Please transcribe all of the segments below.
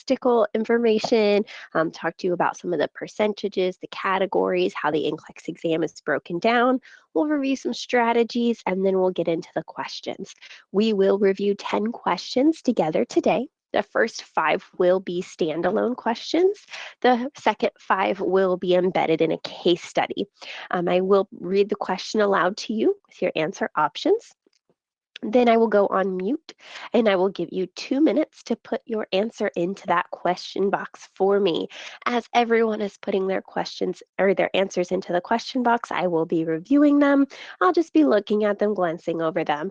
statistical information, talk to you about some of the percentages, the categories, how the NCLEX exam is broken down. We'll review some strategies, and then we'll get into the questions. We will review 10 questions together today. The first 5 will be standalone questions. The second 5 will be embedded in a case study. I will read the question aloud to you with your answer options. Then I will go on mute and I will give you 2 minutes to put your answer into that question box for me. As everyone is putting their questions or their answers into the question box, I will be reviewing them. I'll just be looking at them, glancing over them.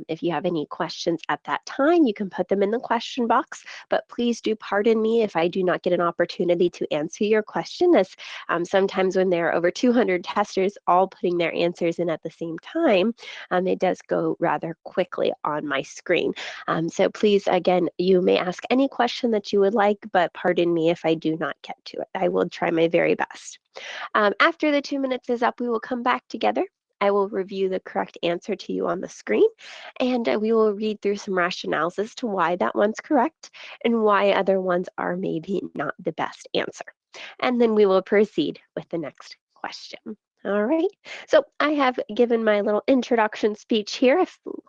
If you have any questions at that time, you can put them in the question box, but please do pardon me if I do not get an opportunity to answer your question, as sometimes when there are over 200 testers all putting their answers in at the same time, it does go rather quickly on my screen. So please, again, you may ask any question that you would like, but pardon me if I do not get to it. I will try my very best. After the 2 minutes is up, we will come back together. I will review the correct answer to you on the screen, and we will read through some rationales as to why that one's correct and why other ones are maybe not the best answer. And then we will proceed with the next question. All right, so I have given my little introduction speech here.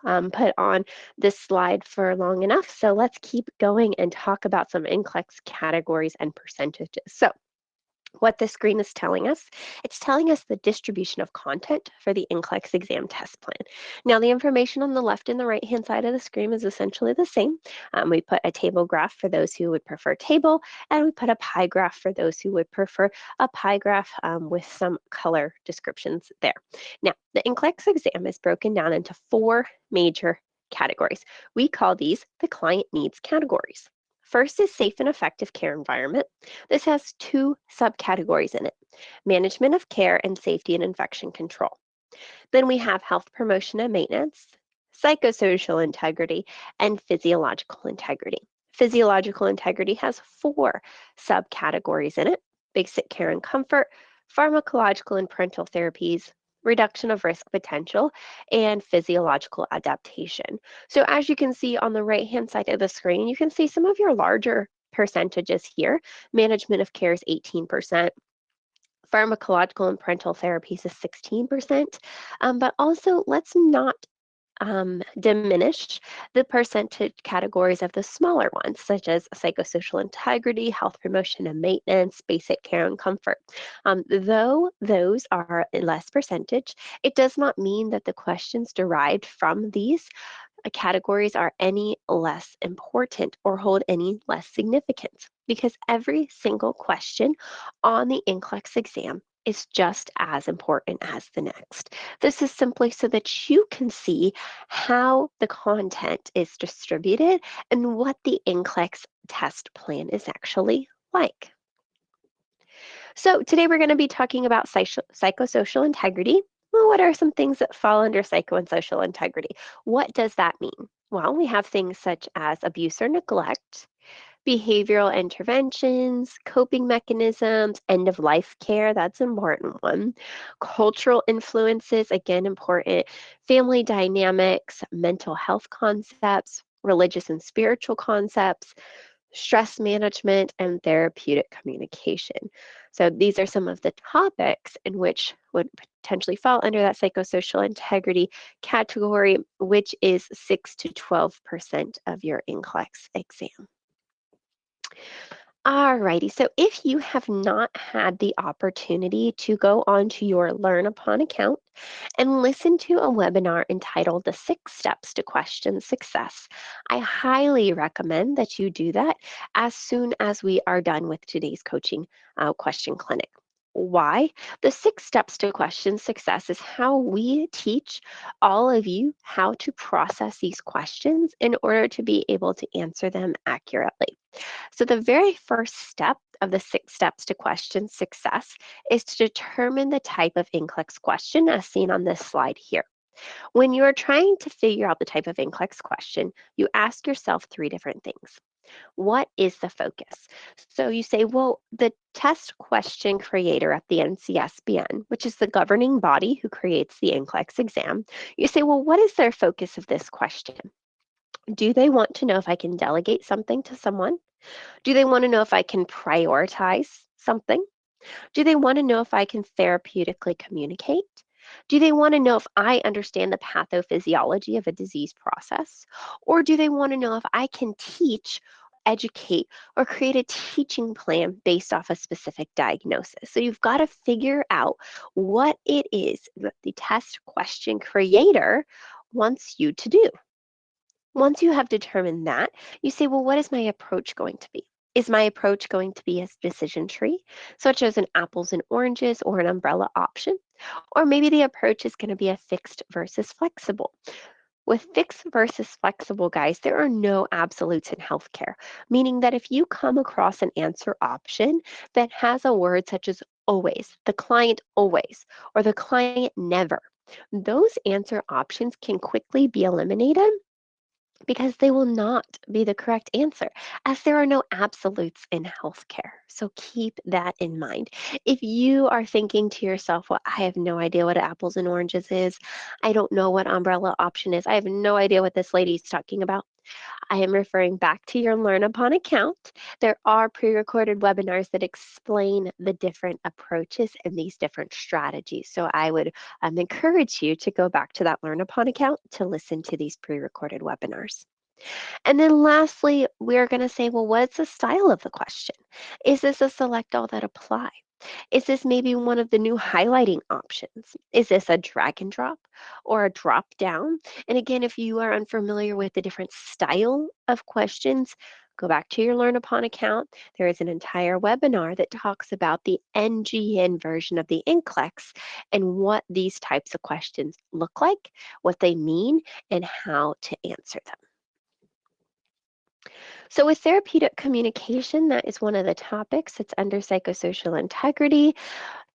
I've put on this slide for long enough, so let's keep going and talk about some NCLEX categories and percentages. So what the screen is telling us, it's telling us the distribution of content for the NCLEX exam test plan. Now, the information on the left and the right-hand side of the screen is essentially the same. We put a table graph for those who would prefer table, and we put a pie graph for those who would prefer a pie graph with some color descriptions there. Now, the NCLEX exam is broken down into 4 major categories. We call these the client needs categories. First is safe and effective care environment. This has 2 subcategories in it: management of care and safety and infection control. Then we have health promotion and maintenance, psychosocial integrity, and physiological integrity. Physiological integrity has 4 subcategories in it: basic care and comfort, pharmacological and parental therapies, reduction of risk potential, and physiological adaptation. So as you can see on the right-hand side of the screen, you can see some of your larger percentages here. Management of care is 18%. Pharmacological and parental therapies is 16%. But also, let's not diminish the percentage categories of the smaller ones, such as psychosocial integrity, health promotion and maintenance, basic care and comfort. Though those are a less percentage, it does not mean that the questions derived from these categories are any less important or hold any less significance, because every single question on the NCLEX exam is just as important as the next. This is simply so that you can see how the content is distributed and what the NCLEX test plan is actually like. So today we're going to be talking about psychosocial integrity. Well, what are some things that fall under psycho and social integrity? What does that mean? Well, we have things such as abuse or neglect, behavioral interventions, coping mechanisms, end of life care, that's an important one. Cultural influences, again, important. Family dynamics, mental health concepts, religious and spiritual concepts, stress management, and therapeutic communication. So these are some of the topics in which would potentially fall under that psychosocial integrity category, which is 6 to 12% of your NCLEX exam. Alrighty, so if you have not had the opportunity to go onto your Learn Upon account and listen to a webinar entitled The 6 Steps to Question Success, I highly recommend that you do that as soon as we are done with today's coaching question clinic. Why? The 6 steps to question success is how we teach all of you how to process these questions in order to be able to answer them accurately. So the very first step of the 6 steps to question success is to determine the type of NCLEX question as seen on this slide here. When you're trying to figure out the type of NCLEX question, you ask yourself 3 different things. What is the focus? So you say, well, the test question creator at the NCSBN, which is the governing body who creates the NCLEX exam, you say, well, what is their focus of this question? Do they want to know if I can delegate something to someone? Do they want to know if I can prioritize something? Do they want to know if I can therapeutically communicate? Do they want to know if I understand the pathophysiology of a disease process? Or do they want to know if I can teach, educate, or create a teaching plan based off a specific diagnosis? So you've got to figure out what it is that the test question creator wants you to do. Once you have determined that, you say, well, what is my approach going to be? Is my approach going to be a decision tree, such as an apples and oranges or an umbrella option? Or maybe the approach is going to be a fixed versus flexible. With fixed versus flexible, guys, there are no absolutes in healthcare, meaning that if you come across an answer option that has a word such as always, the client always, or the client never, those answer options can quickly be eliminated because they will not be the correct answer, as there are no absolutes in healthcare. So keep that in mind. If you are thinking to yourself, well, I have no idea what apples and oranges is, I don't know what umbrella option is, I have no idea what this lady's talking about, I am referring back to your Learn Upon account. There are pre-recorded webinars that explain the different approaches and these different strategies. So I would encourage you to go back to that Learn Upon account to listen to these pre-recorded webinars. And then lastly, we're going to say, well, what's the style of the question? Is this a select all that apply? Is this maybe one of the new highlighting options? Is this a drag and drop or a drop down? And again, if you are unfamiliar with the different style of questions, go back to your Learn Upon account. There is an entire webinar that talks about the NGN version of the NCLEX and what these types of questions look like, what they mean, and how to answer them. So, with therapeutic communication, that is one of the topics. It's under psychosocial integrity.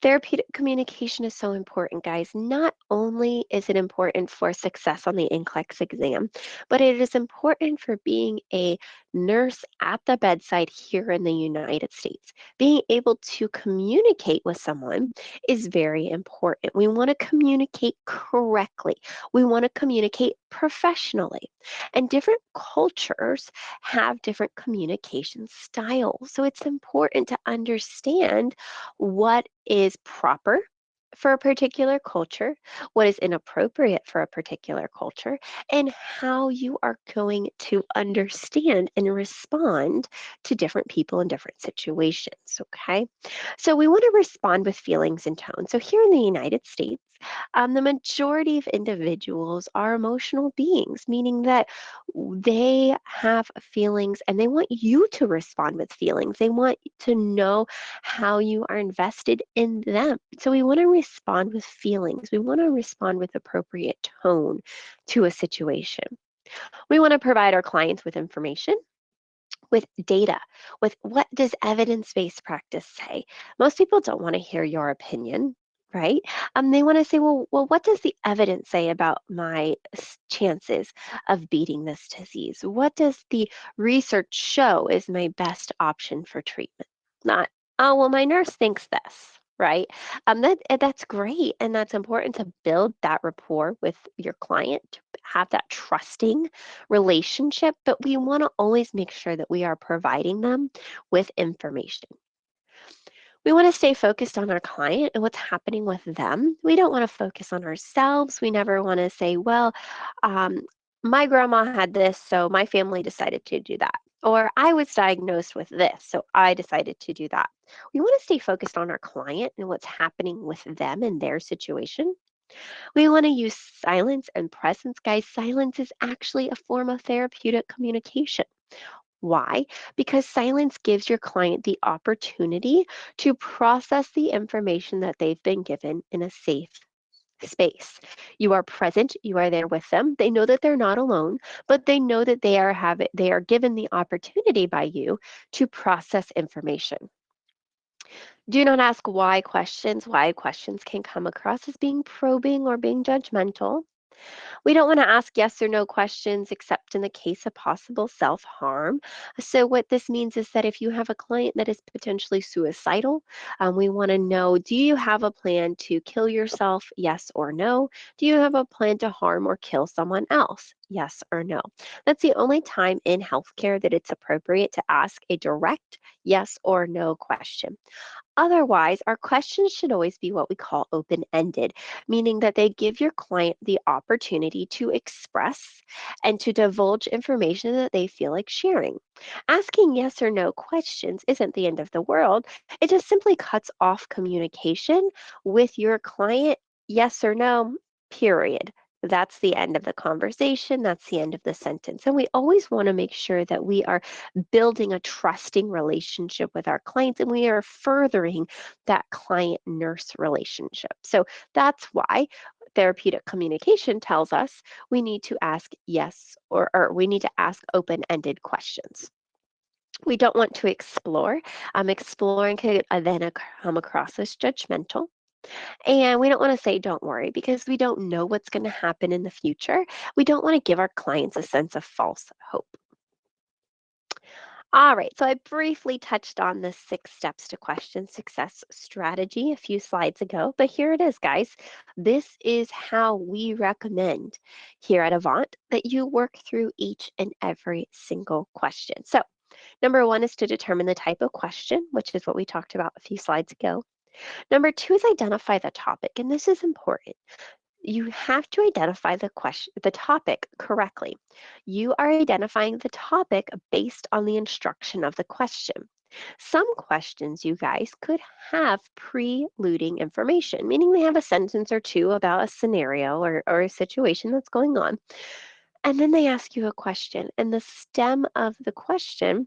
Therapeutic communication is so important, guys. Not only is it important for success on the NCLEX exam, but it is important for being a nurse at the bedside here in the United States. Being able to communicate with someone is very important. We want to communicate correctly. We want to communicate professionally. And different cultures have different communication styles. So it's important to understand what is proper for a particular culture, what is inappropriate for a particular culture, and how you are going to understand and respond to different people in different situations. Okay. So we want to respond with feelings and tone. So here in the United States, the majority of individuals are emotional beings, meaning that they have feelings and they want you to respond with feelings. They want to know how you are invested in them. So we want to respond with feelings. We want to respond with appropriate tone to a situation. We want to provide our clients with information, with data, with what does evidence-based practice say? Most people don't want to hear your opinion, right? They want to say, well, what does the evidence say about my chances of beating this disease? What does the research show is my best option for treatment? Not, oh, well, my nurse thinks this. Right. That's great. And that's important to build that rapport with your client, to have that trusting relationship, but we want to always make sure that we are providing them with information. We want to stay focused on our client and what's happening with them. We don't want to focus on ourselves. We never want to say, well, um, my grandma had this, so my family decided to do that. Or I was diagnosed with this, so I decided to do that. We want to stay focused on our client and what's happening with them and their situation. We want to use silence and presence. Guys, silence is actually a form of therapeutic communication. Why? Because silence gives your client the opportunity to process the information that they've been given in a safe space. You are present, you are there with them. They know that they're not alone, but they know that they are given the opportunity by you to process information. Do not ask why questions. Why questions can come across as being probing or being judgmental. We don't want to ask yes or no questions except in the case of possible self harm. So, what this means is that if you have a client that is potentially suicidal, we want to know, do you have a plan to kill yourself? Yes or no? Do you have a plan to harm or kill someone else? Yes or no? That's the only time in healthcare that it's appropriate to ask a direct yes or no question. Otherwise, our questions should always be what we call open ended, meaning that they give your client the opportunity to express and to divulge information that they feel like sharing. Asking yes or no questions isn't the end of the world, it just simply cuts off communication with your client. Yes or no, period. That's the end of the conversation. That's the end of the sentence. And we always want to make sure that we are building a trusting relationship with our clients and we are furthering that client nurse relationship. So that's why therapeutic communication tells us we need to ask yes or we need to ask open ended questions. We don't want to explore. Exploring could then come across as judgmental. And we don't want to say, don't worry, because we don't know what's going to happen in the future. We don't want to give our clients a sense of false hope. All right, so I briefly touched on the 6 steps to question success strategy a few slides ago, but here it is, guys. This is how we recommend here at Avant that you work through each and every single question. So, number 1 is to determine the type of question, which is what we talked about a few slides ago. Number 2 is identify the topic, and this is important. You have to identify the topic correctly. You are identifying the topic based on the instruction of the question. Some questions, you guys, could have preluding information, meaning they have a sentence or two about a scenario or a situation that's going on. And then they ask you a question, and the stem of the question,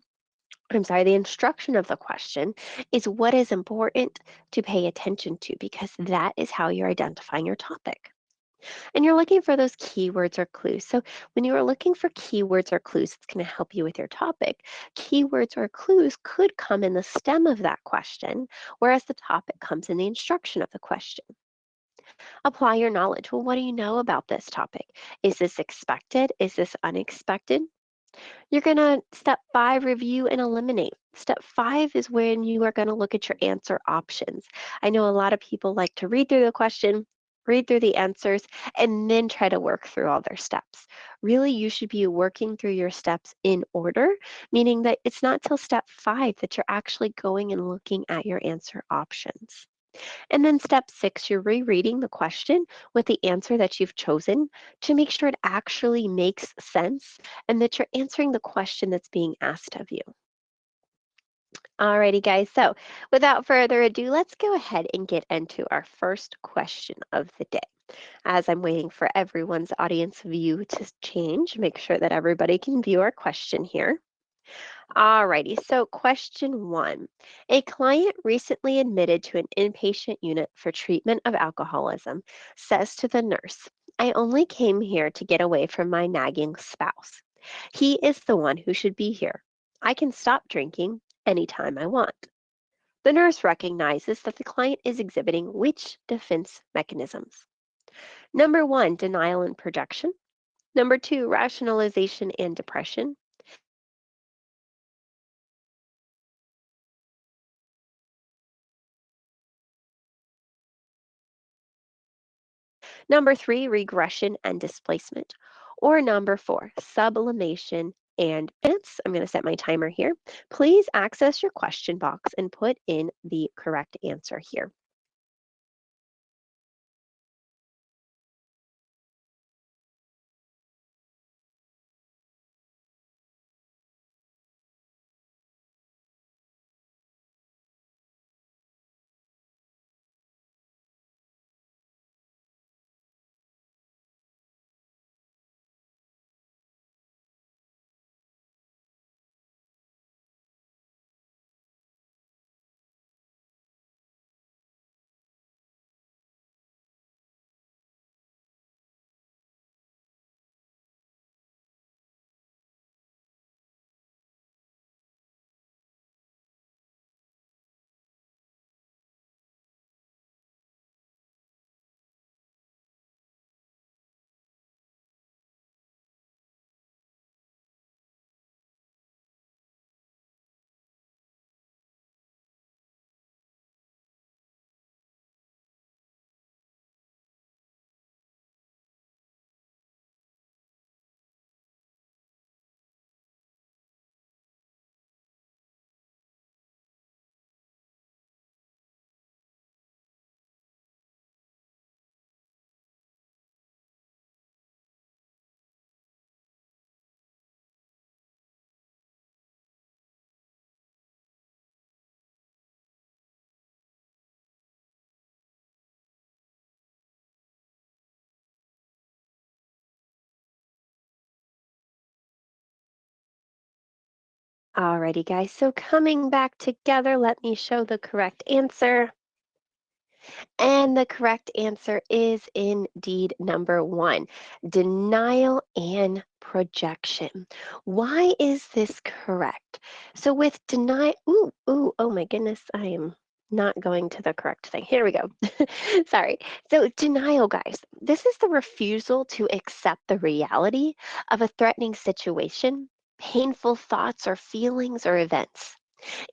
I'm sorry, the instruction of the question is what is important to pay attention to because that is how you're identifying your topic. And you're looking for those keywords or clues. So when you are looking for keywords or clues, it's going to help you with your topic. Keywords or clues could come in the stem of that question, whereas the topic comes in the instruction of the question. Apply your knowledge. Well, what do you know about this topic? Is this expected? Is this unexpected? You're going to step 5, review and eliminate. Step 5 is when you are going to look at your answer options. I know a lot of people like to read through the question, read through the answers, and then try to work through all their steps. Really, you should be working through your steps in order, meaning that it's not till step 5 that you're actually going and looking at your answer options. And then step 6, you're rereading the question with the answer that you've chosen to make sure it actually makes sense and that you're answering the question that's being asked of you. Alrighty, guys. So without further ado, let's go ahead and get into our first question of the day. As I'm waiting for everyone's audience view to change, make sure that everybody can view our question here. Alrighty, so question 1. A client recently admitted to an inpatient unit for treatment of alcoholism says to the nurse, I only came here to get away from my nagging spouse. He is the one who should be here. I can stop drinking anytime I want. The nurse recognizes that the client is exhibiting which defense mechanisms? Number 1, denial and projection. Number 2, rationalization and depression. Number 3, regression and displacement. Or number 4, sublimation and penance. I'm going to set my timer here. Please access your question box and put in the correct answer here. Alrighty, guys. So coming back together, let me show the correct answer. And the correct answer is indeed number one, denial and projection. Why is this correct? So with denial, oh my goodness, I am not going to the correct thing. Here we go. Sorry. So denial, guys, this is the refusal to accept the reality of a threatening situation, painful thoughts or feelings or events.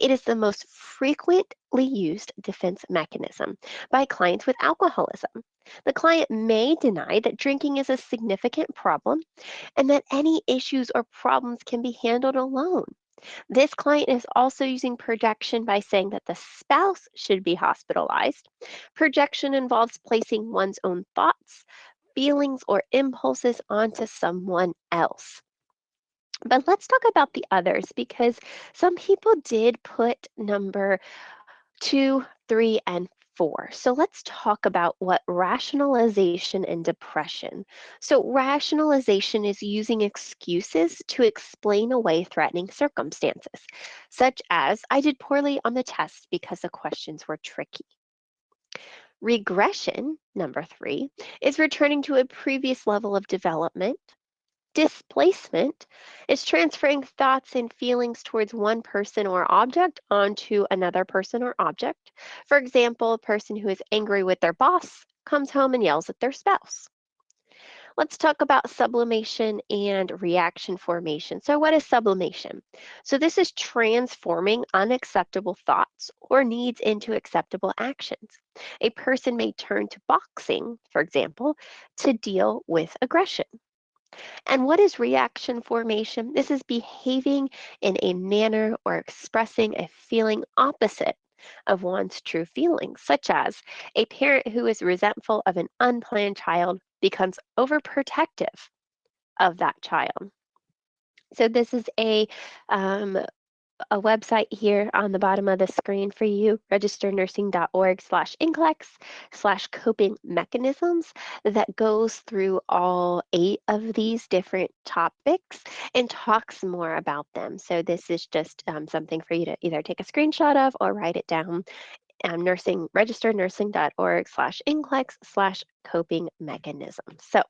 It is the most frequently used defense mechanism by clients with alcoholism. The client may deny that drinking is a significant problem and that any issues or problems can be handled alone. This client is also using projection by saying that the spouse should be hospitalized. Projection involves placing one's own thoughts, feelings, or impulses onto someone else. But let's talk about the others because some people did put number 2, 3, and 4. So let's talk about what rationalization and depression. So rationalization is using excuses to explain away threatening circumstances, such as I did poorly on the test because the questions were tricky. Regression, number 3, is returning to a previous level of development. Displacement is transferring thoughts and feelings towards one person or object onto another person or object. For example, a person who is angry with their boss comes home and yells at their spouse. Let's talk about sublimation and reaction formation. So, what is sublimation? So, this is transforming unacceptable thoughts or needs into acceptable actions. A person may turn to boxing, for example, to deal with aggression. And what is reaction formation? This is behaving in a manner or expressing a feeling opposite of one's true feelings, such as a parent who is resentful of an unplanned child becomes overprotective of that child. So this is um, a website here on the bottom of the screen for you, registernursing.org/NCLEX/coping mechanisms that goes through all 8 of these different topics and talks more about them. So this is just something for you to either take a screenshot of or write it down. Registernursing.org/NCLEX/coping mechanisms. So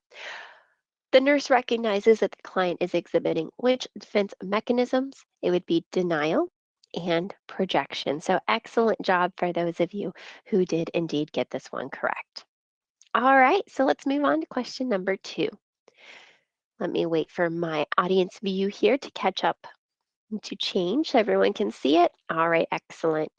the nurse recognizes that the client is exhibiting which defense mechanisms? It would be denial and projection. So excellent job for those of you who did indeed get this one correct. All right, so let's move on to question number 2. Let me wait for my audience view here to catch up to change so everyone can see it. All right, excellent.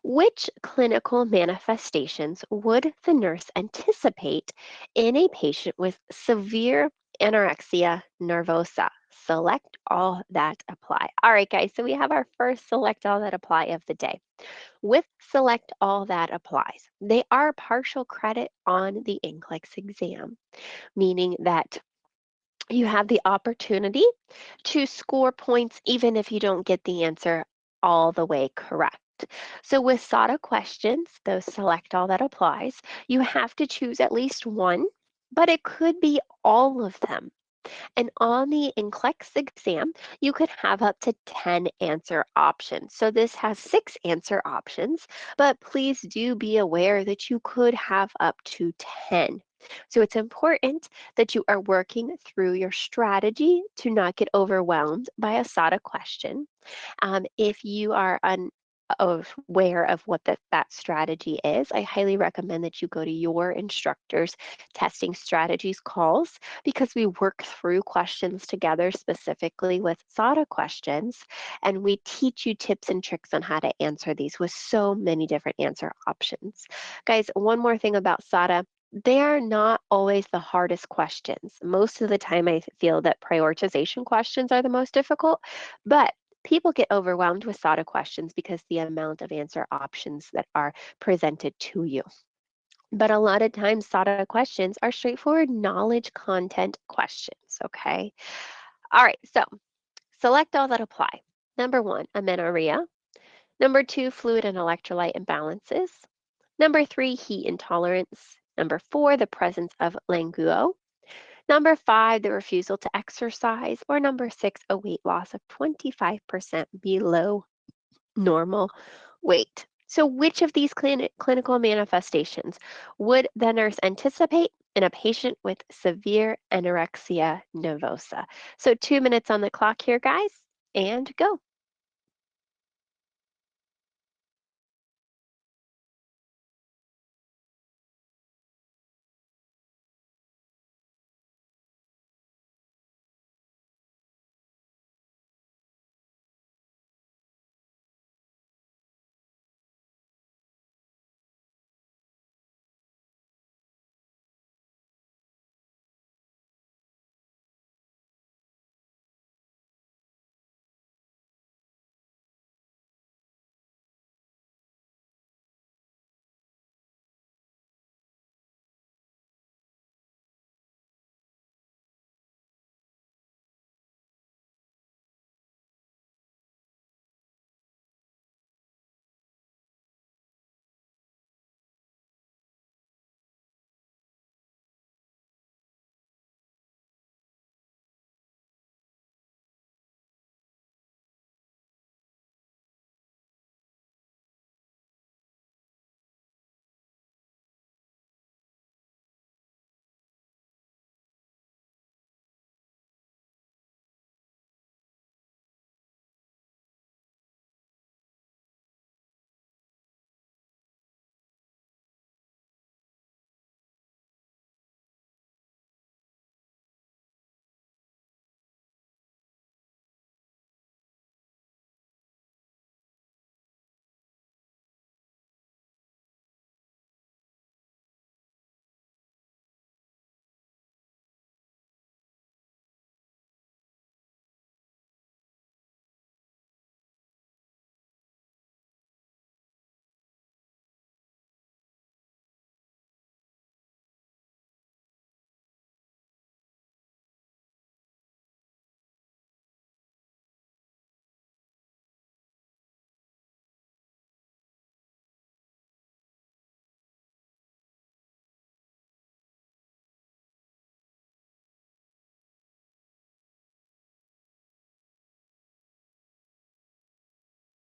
Which clinical manifestations would the nurse anticipate in a patient with severe anorexia nervosa? Select all that apply. All right, guys, so we have our first select all that apply of the day. With select all that applies, they are partial credit on the NCLEX exam, meaning that you have the opportunity to score points even if you don't get the answer all the way correct. So with SATA questions, those select all that applies, you have to choose at least one, but it could be all of them. And on the NCLEX exam, you could have up to 10 answer options. So this has 6 answer options, but please do be aware that you could have up to 10. So it's important that you are working through your strategy to not get overwhelmed by a SATA question. If you are aware of what that strategy is, I highly recommend that you go to your instructor's testing strategies calls because we work through questions together specifically with SATA questions, and we teach you tips and tricks on how to answer these with so many different answer options. Guys, one more thing about SATA. They are not always the hardest questions. Most of the time, I feel that prioritization questions are the most difficult, but people get overwhelmed with SATA questions because the amount of answer options that are presented to you. But a lot of times, SATA questions are straightforward knowledge content questions, okay? All right, so select all that apply. Number 1, amenorrhea. Number 2, fluid and electrolyte imbalances. Number 3, heat intolerance. Number 4, the presence of languo. Number 5, the refusal to exercise. Or number 6, a weight loss of 25% below normal weight. So, which of these clinical manifestations would the nurse anticipate in a patient with severe anorexia nervosa? So, 2 minutes on the clock here, guys, and go.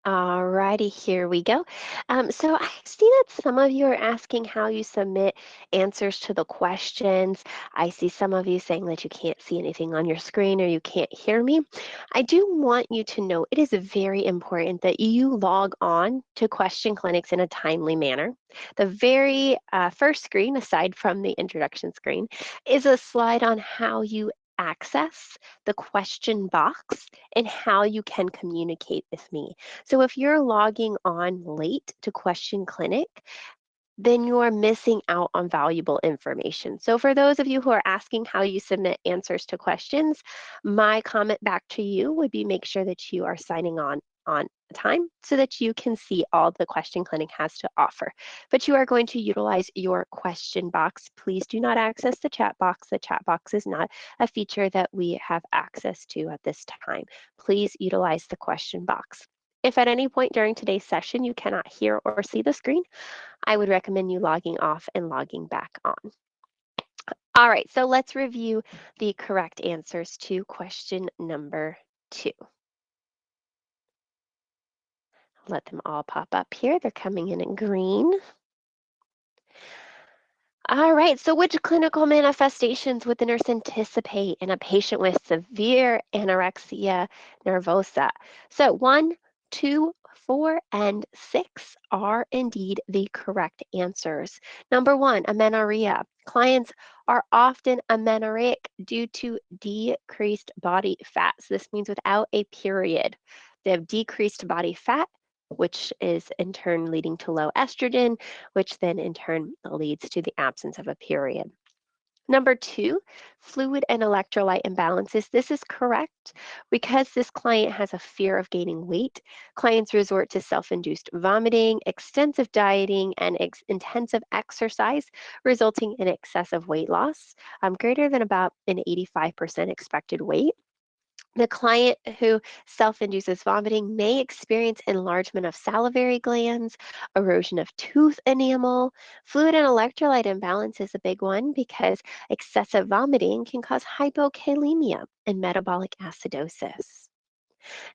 Alrighty, here we go. So I see that some of you are asking how you submit answers to the questions. I see some of you saying that you can't see anything on your screen or you can't hear me. I do want you to know it is very important that you log on to Question Clinics in a timely manner. The very first screen, aside from the introduction screen, is a slide on how you access the question box and how you can communicate with me. So if you're logging on late to Question Clinic, then you are missing out on valuable information. So for those of you who are asking how you submit answers to questions, my comment back to you would be make sure that you are signing on time so that you can see all the Question Clinic has to offer. But you are going to utilize your question box. Please do not access the chat box. The chat box is not a feature that we have access to at this time. Please utilize the question box. If at any point during today's session you cannot hear or see the screen, I would recommend you logging off and logging back on. All right, so let's review the correct answers to question number 2. Let them all pop up here. They're coming in green. All right, so which clinical manifestations would the nurse anticipate in a patient with severe anorexia nervosa? So 1, 2, 4, and 6 are indeed the correct answers. Number 1, amenorrhea. Clients are often amenorrheic due to decreased body fat. So this means without a period. They have decreased body fat, which is in turn leading to low estrogen, which then in turn leads to the absence of a period. Number 2, fluid and electrolyte imbalances. This is correct because this client has a fear of gaining weight. Clients resort to self-induced vomiting, extensive dieting, and intensive exercise, resulting in excessive weight loss, greater than about an 85% expected weight. The client who self-induces vomiting may experience enlargement of salivary glands, erosion of tooth enamel. Fluid and electrolyte imbalance is a big one because excessive vomiting can cause hypokalemia and metabolic acidosis.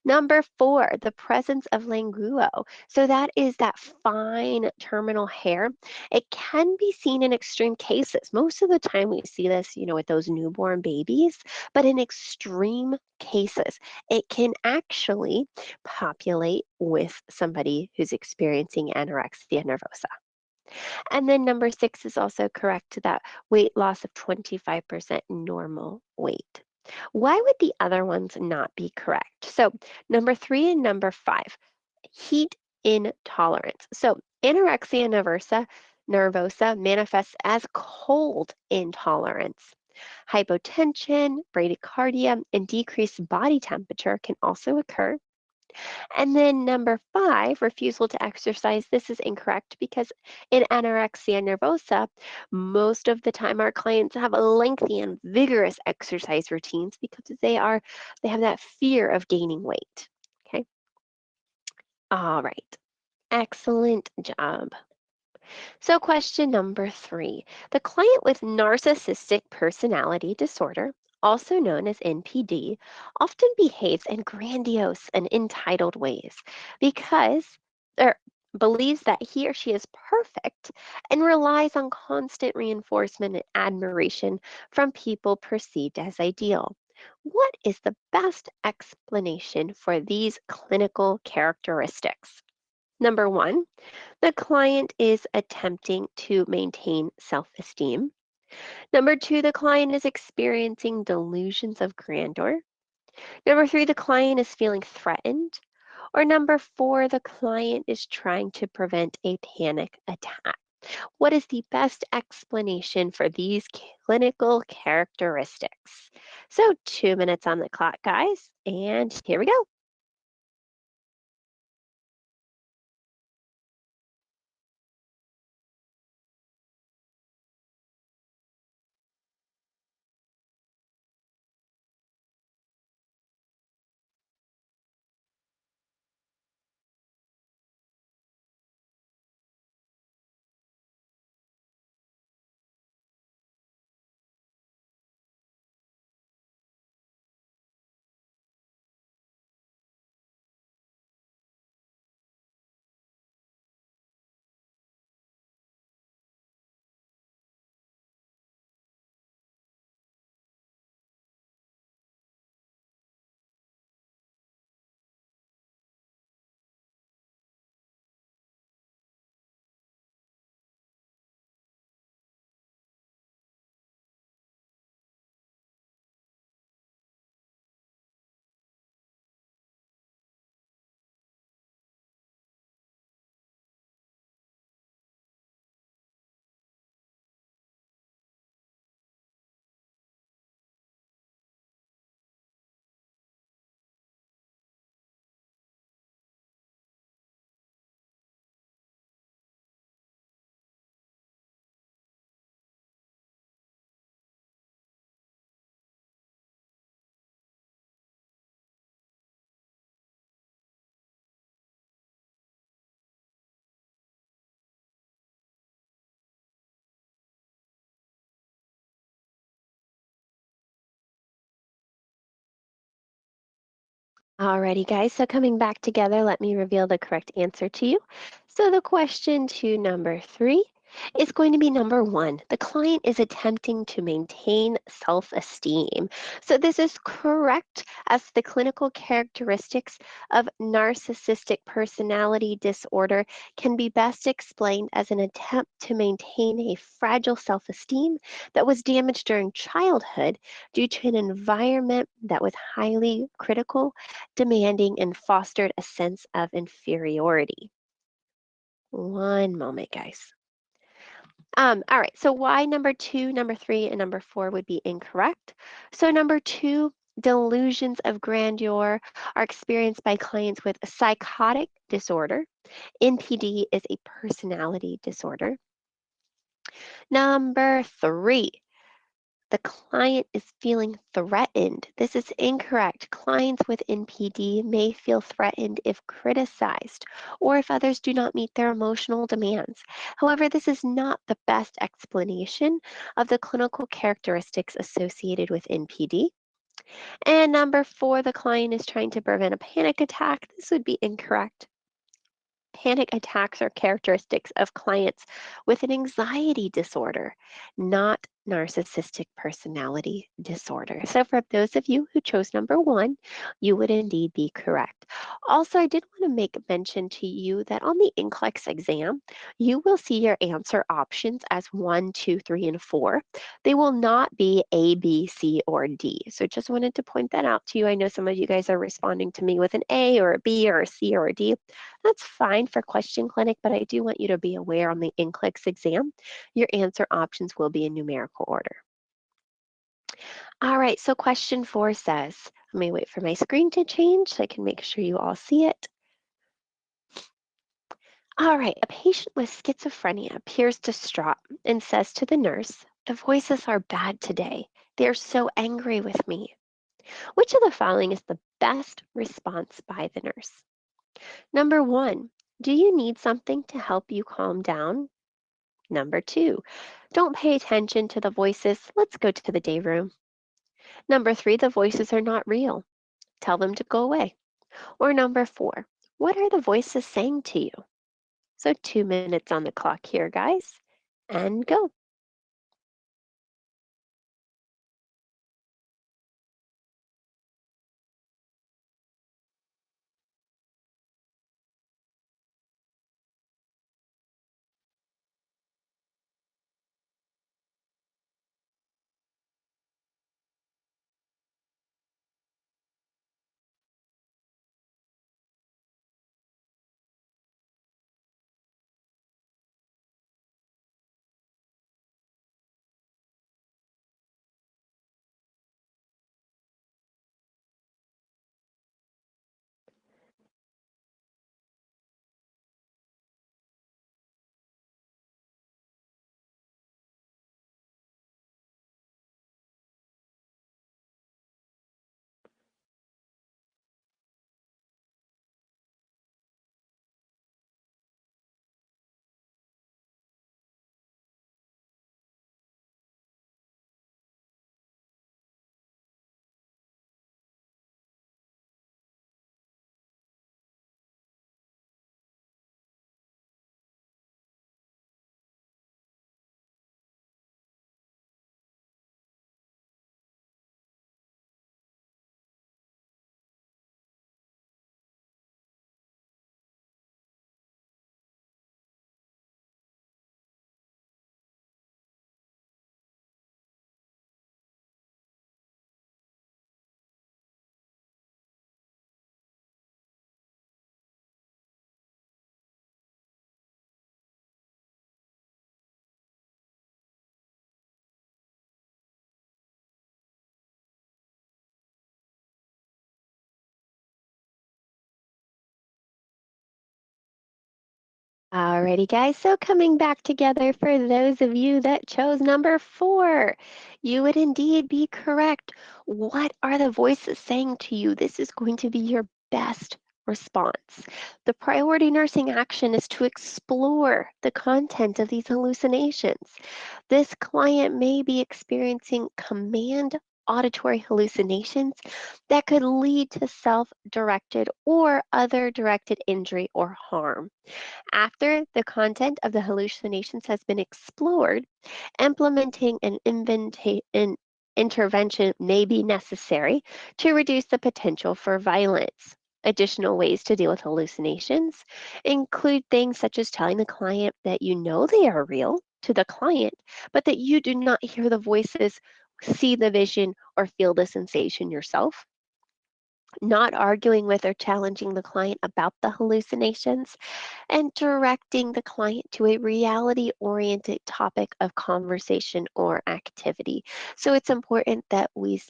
Number four, the presence of languo. So that is that fine terminal hair. It can be seen in extreme cases. Most of the time we see this, with those newborn babies, but in extreme cases, it can actually populate with somebody who's experiencing anorexia nervosa. And then number six is also correct, that weight loss of 25% normal weight. Why would the other ones not be correct? So number three and number five, heat intolerance. So anorexia nervosa manifests as cold intolerance. Hypotension, bradycardia, and decreased body temperature can also occur. And then number five, refusal to exercise. This is incorrect because in anorexia nervosa, most of the time our clients have a lengthy and vigorous exercise routines because they have that fear of gaining weight. Okay. All right. Excellent job. So, question number three. The client with narcissistic personality disorder, also known as NPD, often behaves in grandiose and entitled ways because or believes that he or she is perfect and relies on constant reinforcement and admiration from people perceived as ideal. What is the best explanation for these clinical characteristics? Number one, the client is attempting to maintain self esteem. Number two, the client is experiencing delusions of grandeur. Number three, the client is feeling threatened. Or number four, the client is trying to prevent a panic attack. What is the best explanation for these clinical characteristics? So, 2 minutes on the clock, guys, and here we go. Alrighty, guys. So coming back together, let me reveal the correct answer to you. So the question to number three is going to be number one. The client is attempting to maintain self-esteem. So this is correct, as the clinical characteristics of narcissistic personality disorder can be best explained as an attempt to maintain a fragile self-esteem that was damaged during childhood due to an environment that was highly critical, demanding, and fostered a sense of inferiority. One moment, guys. All right, so why number two, number three, and number four would be incorrect? So number two, delusions of grandeur are experienced by clients with a psychotic disorder. NPD is a personality disorder. Number three, The client is feeling threatened. This is incorrect. Clients with NPD may feel threatened if criticized or if others do not meet their emotional demands. However, this is not the best explanation of the clinical characteristics associated with NPD. And number four, the client is trying to prevent a panic attack. This would be incorrect. Panic attacks are characteristics of clients with an anxiety disorder, not narcissistic personality disorder. So, for those of you who chose number one, you would indeed be correct. Also, I did want to make mention to you that on the NCLEX exam, you will see your answer options as one, two, three, and four. They will not be A, B, C, or D. So, just wanted to point that out to you. I know some of you guys are responding to me with an A or a B or a C or a D. That's fine for Question Clinic, but I do want you to be aware on the NCLEX exam, your answer options will be in numerical order. All right, so question four says, let me wait for my screen to change so I can make sure you all see it. All right, a patient with schizophrenia appears distraught and says to the nurse, "The voices are bad today. They are so angry with me." Which of the following is the best response by the nurse? Number one, do you need something to help you calm down? Number two, don't pay attention to the voices. Let's go to the day room. Number three, the voices are not real. Tell them to go away. Or number four, what are the voices saying to you? So 2 minutes on the clock here, guys, and go. Alrighty, guys. So coming back together for those of you that chose number four, you would indeed be correct. What are the voices saying to you? This is going to be your best response. The priority nursing action is to explore the content of these hallucinations. This client may be experiencing command auditory hallucinations that could lead to self-directed or other directed injury or harm. After the content of the hallucinations has been explored, implementing an intervention may be necessary to reduce the potential for violence. Additional ways to deal with hallucinations include things such as telling the client that you know they are real to the client, but that you do not hear the voices, see the vision, or feel the sensation yourself. Not arguing with or challenging the client about the hallucinations, and directing the client to a reality oriented topic of conversation or activity. So it's important that we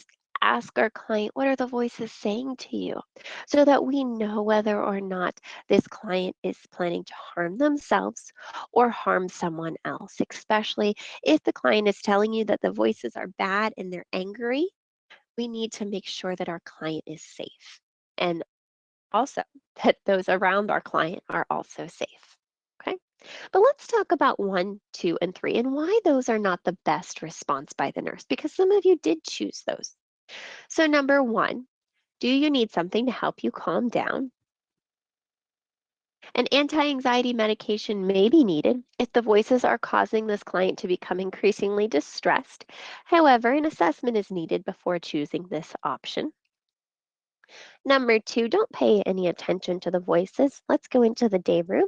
ask our client, what are the voices saying to you? So that we know whether or not this client is planning to harm themselves or harm someone else, especially if the client is telling you that the voices are bad and they're angry. We need to make sure that our client is safe and also that those around our client are also safe. Okay. But let's talk about one, two, and three and why those are not the best response by the nurse, because some of you did choose those. So, number one, do you need something to help you calm down? An anti anxiety medication may be needed if the voices are causing this client to become increasingly distressed. However, an assessment is needed before choosing this option. Number two, don't pay any attention to the voices. Let's go into the day room.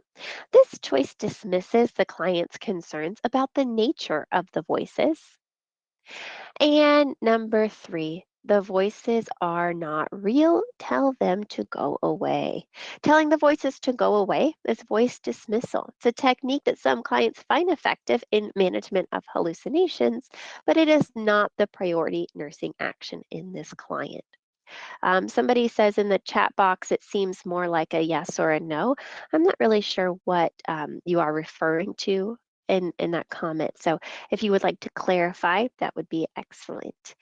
This choice dismisses the client's concerns about the nature of the voices. And number three, the voices are not real. Tell them to go away. Telling the voices to go away is voice dismissal. It's a technique that some clients find effective in management of hallucinations, but it is not the priority nursing action in this client. Somebody says in the chat box, it seems more like a yes or a no. I'm not really sure what you are referring to in that comment. So if you would like to clarify, that would be excellent.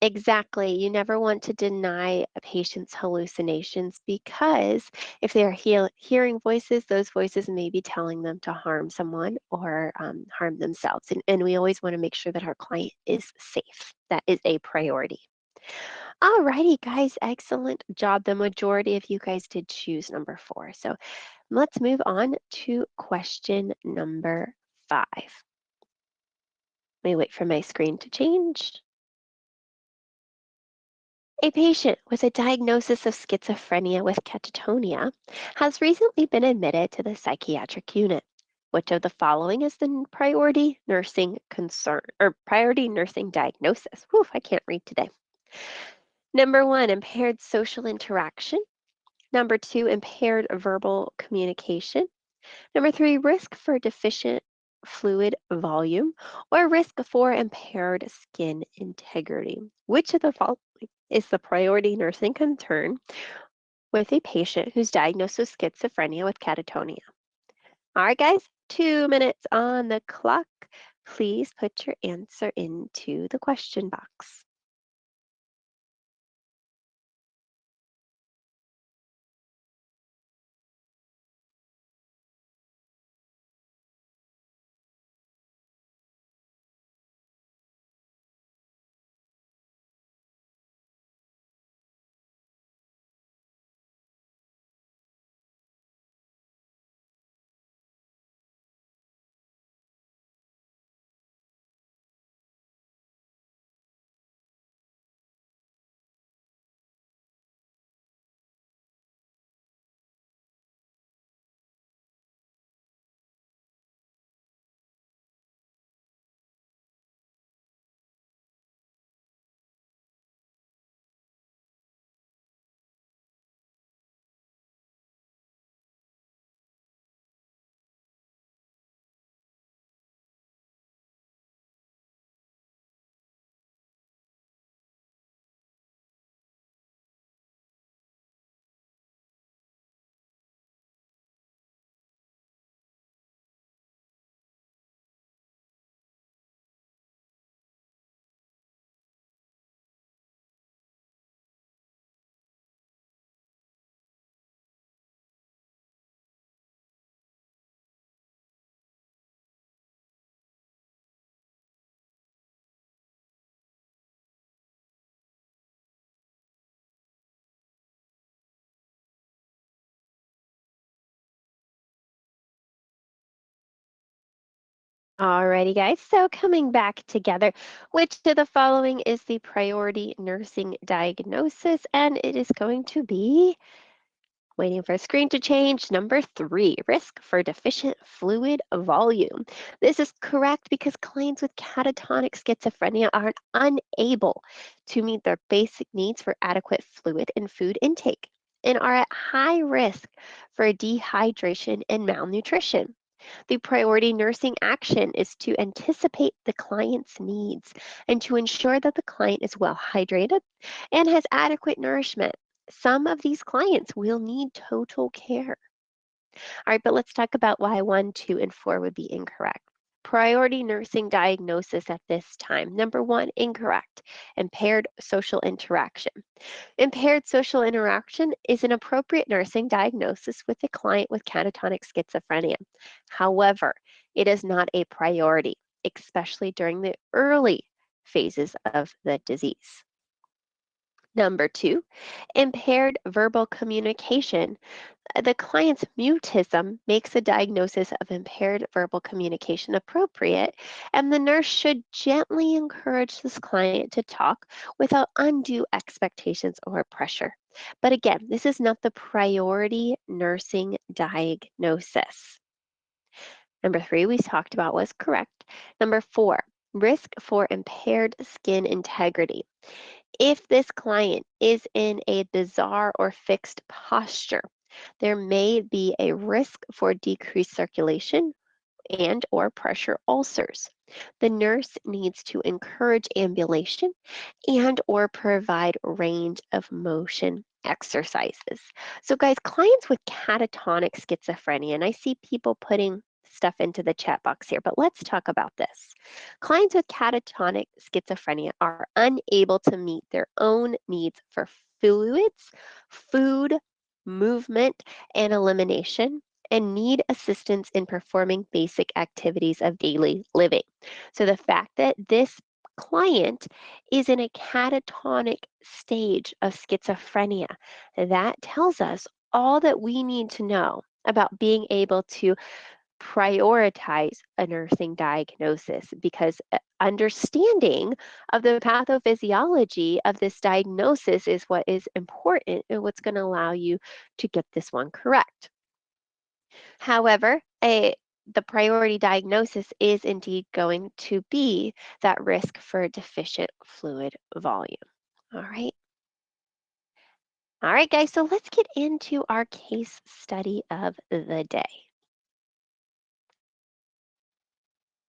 Exactly. You never want to deny a patient's hallucinations because if they are hearing voices, those voices may be telling them to harm someone or harm themselves. And we always want to make sure that our client is safe. That is a priority. Alrighty, guys, excellent job. The majority of you guys did choose number four. So let's move on to question number five. Let me wait for my screen to change. A patient with a diagnosis of schizophrenia with catatonia has recently been admitted to the psychiatric unit. Which of the following is the priority nursing concern or priority nursing diagnosis? Whew, I can't read today. Number one, impaired social interaction. Number two, impaired verbal communication. Number three, risk for deficient fluid volume or risk for impaired skin integrity. Which of the following is the priority nursing concern with a patient who's diagnosed with schizophrenia with catatonia? All right, guys, 2 minutes on the clock. Please put your answer into the question box. Alrighty, guys. So coming back together, which of the following is the priority nursing diagnosis? And it is going to be, waiting for a screen to change, number three, risk for deficient fluid volume. This is correct because clients with catatonic schizophrenia are unable to meet their basic needs for adequate fluid and food intake and are at high risk for dehydration and malnutrition. The priority nursing action is to anticipate the client's needs and to ensure that the client is well hydrated and has adequate nourishment. Some of these clients will need total care. All right, but let's talk about why 1, 2, and 4 would be incorrect. Priority nursing diagnosis at this time. Number 1, incorrect. Impaired social interaction. Impaired social interaction is an appropriate nursing diagnosis with a client with catatonic schizophrenia. However, it is not a priority, especially during the early phases of the disease. Number 2, impaired verbal communication. The client's mutism makes a diagnosis of impaired verbal communication appropriate, and the nurse should gently encourage this client to talk without undue expectations or pressure. But again, this is not the priority nursing diagnosis. Number 3, we talked about was correct. Number 4, risk for impaired skin integrity. If this client is in a bizarre or fixed posture, there may be a risk for decreased circulation and or pressure ulcers. The nurse needs to encourage ambulation and or provide range of motion exercises. So guys, clients with catatonic schizophrenia, and I see people putting stuff into the chat box here, but let's talk about this. Clients with catatonic schizophrenia are unable to meet their own needs for fluids, food, movement, and elimination, and need assistance in performing basic activities of daily living. So the fact that this client is in a catatonic stage of schizophrenia, that tells us all that we need to know about being able to prioritize a nursing diagnosis, because understanding of the pathophysiology of this diagnosis is what is important and what's going to allow you to get this one correct. However, the priority diagnosis is indeed going to be that risk for deficient fluid volume. All right. All right, guys, so let's get into our case study of the day.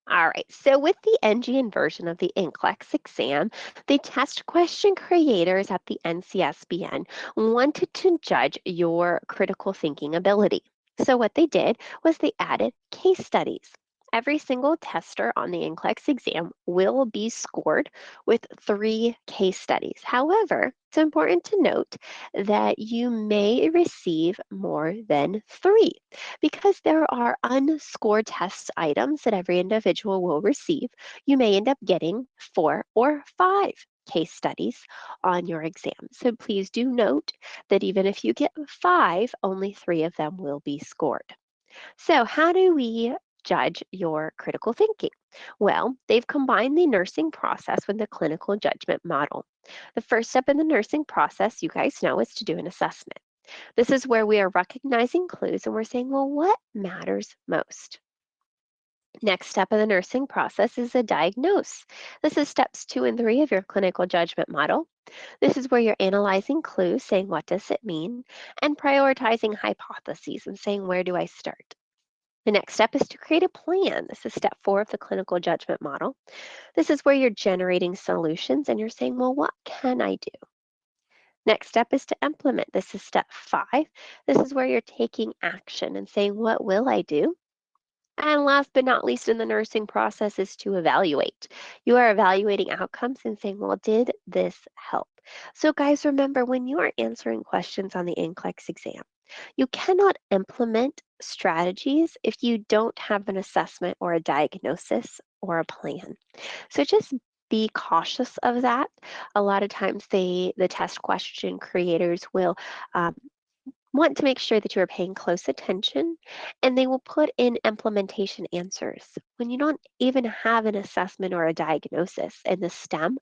All right, so with the NGN version of the NCLEX exam, the test question creators at the NCSBN wanted to judge your critical thinking ability. So what they did was they added case studies. Every single tester on the NCLEX exam will be scored with 3 case studies. However, it's important to note that you may receive more than 3 because there are unscored test items that every individual will receive. You may end up getting 4 or 5 case studies on your exam. So please do note that even if you get 5, only 3 of them will be scored. So how do we judge your critical thinking? Well, they've combined the nursing process with the clinical judgment model. The first step in the nursing process, you guys know, is to do an assessment. This is where we are recognizing clues and we're saying, well, what matters most? Next step of the nursing process is a diagnose. This is steps 2 and 3 of your clinical judgment model. This is where you're analyzing clues, saying, what does it mean? And prioritizing hypotheses and saying, where do I start? The next step is to create a plan. This is step 4 of the clinical judgment model. This is where you're generating solutions and you're saying, well, what can I do? Next step is to implement. This is step 5. This is where you're taking action and saying, what will I do? And last but not least in the nursing process is to evaluate. You are evaluating outcomes and saying, well, did this help? So guys, remember when you are answering questions on the NCLEX exam, you cannot implement strategies if you don't have an assessment or a diagnosis or a plan. So just be cautious of that. A lot of times the test question creators will want to make sure that you are paying close attention, and they will put in implementation answers when you don't even have an assessment or a diagnosis in the STEM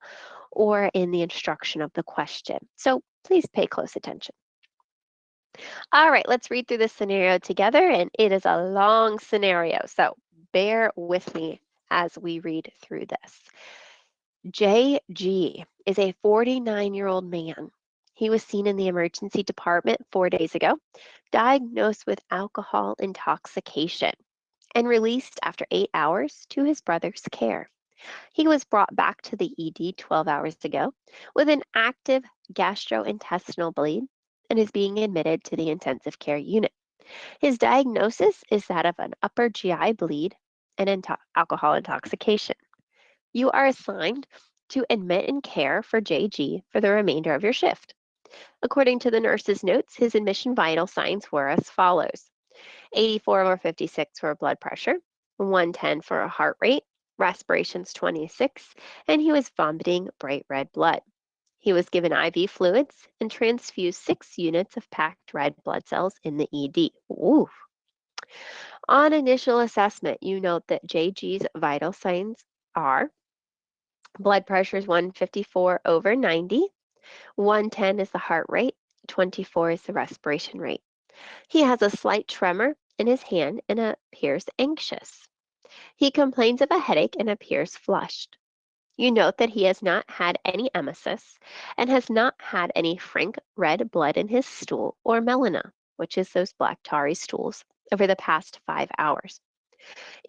or in the instruction of the question. So please pay close attention. All right, let's read through this scenario together, and it is a long scenario, so bear with me as we read through this. JG is a 49-year-old man. He was seen in the emergency department 4 days ago, diagnosed with alcohol intoxication. and released after 8 hours to his brother's care. He was brought back to the ED 12 hours ago with an active gastrointestinal bleed and is being admitted to the intensive care unit. His diagnosis is that of an upper GI bleed and alcohol intoxication. You are assigned to admit and care for JG for the remainder of your shift. According to the nurse's notes, his admission vital signs were as follows: 84 over 56 for blood pressure, 110 for a heart rate, respirations 26, and he was vomiting bright red blood. He was given IV fluids and transfused 6 units of packed red blood cells in the ED. Ooh. On initial assessment, you note that JG's vital signs are: blood pressure is 154 over 90, 110 is the heart rate, 24 is the respiration rate. He has a slight tremor in his hand and appears anxious. He complains of a headache and appears flushed. You note that he has not had any emesis and has not had any frank red blood in his stool or melena, which is those black tarry stools, over the past 5 hours.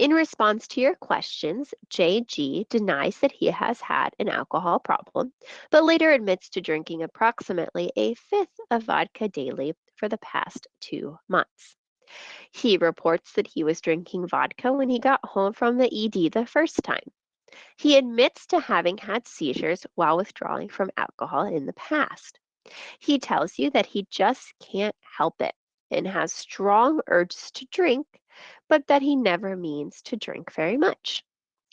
In response to your questions, JG denies that he has had an alcohol problem, but later admits to drinking approximately a fifth of vodka daily for the past 2 months. He reports that he was drinking vodka when he got home from the ED the first time. He admits to having had seizures while withdrawing from alcohol in the past. He tells you that he just can't help it and has strong urges to drink, but that he never means to drink very much.